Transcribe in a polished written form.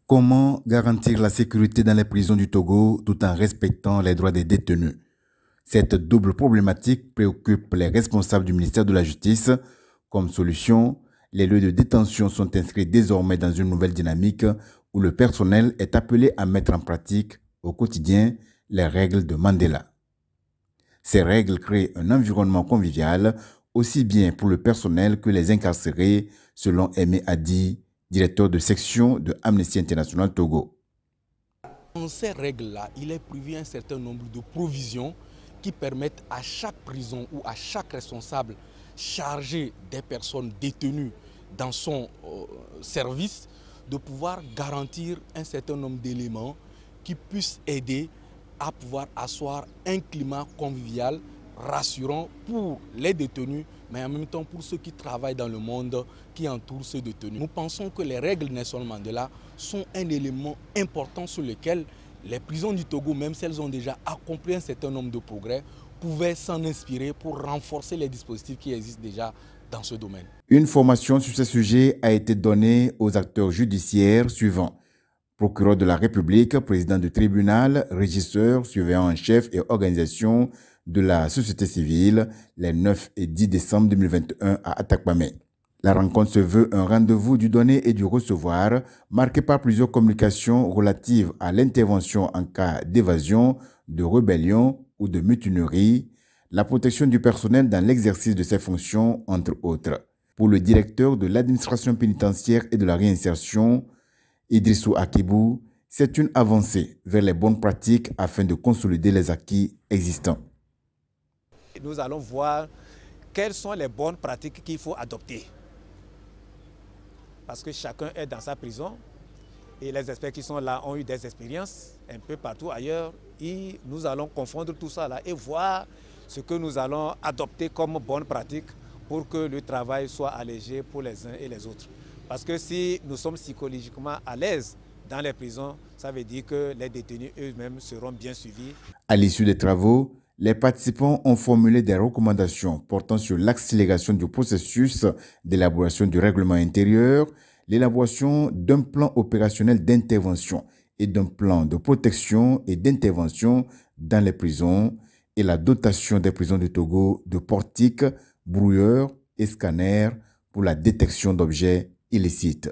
Comment garantir la sécurité dans les prisons du Togo tout en respectant les droits des détenus? Cette double problématique préoccupe les responsables du ministère de la Justice. Comme solution, les lieux de détention sont inscrits désormais dans une nouvelle dynamique où le personnel est appelé à mettre en pratique au quotidien les règles de Mandela. Ces règles créent un environnement convivial aussi bien pour le personnel que les incarcérés, selon Aimé Adi, directeur de section de Amnesty International Togo. Dans ces règles-là, il est prévu un certain nombre de provisions qui permettent à chaque prison ou à chaque responsable chargé des personnes détenues dans son service de pouvoir garantir un certain nombre d'éléments qui puissent aider à pouvoir asseoir un climat convivial, rassurant pour les détenus, mais en même temps pour ceux qui travaillent dans le monde qui entoure ces détenus. Nous pensons que les règles Nelson Mandela sont un élément important sur lequel les prisons du Togo, même si elles ont déjà accompli un certain nombre de progrès, pouvaient s'en inspirer pour renforcer les dispositifs qui existent déjà dans ce domaine. Une formation sur ce sujet a été donnée aux acteurs judiciaires suivants: procureur de la République, président du tribunal, régisseur, surveillant en chef et organisation de la société civile, les 9 et 10 décembre 2021 à Atakpamé. La rencontre se veut un rendez-vous du donner et du recevoir, marqué par plusieurs communications relatives à l'intervention en cas d'évasion, de rébellion ou de mutinerie, la protection du personnel dans l'exercice de ses fonctions, entre autres. Pour le directeur de l'administration pénitentiaire et de la réinsertion, Idrissou Akibou, c'est une avancée vers les bonnes pratiques afin de consolider les acquis existants. Nous allons voir quelles sont les bonnes pratiques qu'il faut adopter. Parce que chacun est dans sa prison et les experts qui sont là ont eu des expériences un peu partout ailleurs. Et nous allons confondre tout ça là et voir ce que nous allons adopter comme bonnes pratiques pour que le travail soit allégé pour les uns et les autres. Parce que si nous sommes psychologiquement à l'aise dans les prisons, ça veut dire que les détenus eux-mêmes seront bien suivis. À l'issue des travaux, les participants ont formulé des recommandations portant sur l'accélération du processus d'élaboration du règlement intérieur, l'élaboration d'un plan opérationnel d'intervention et d'un plan de protection et d'intervention dans les prisons et la dotation des prisons du Togo de portiques, brouilleurs et scanners pour la détection d'objets illicites.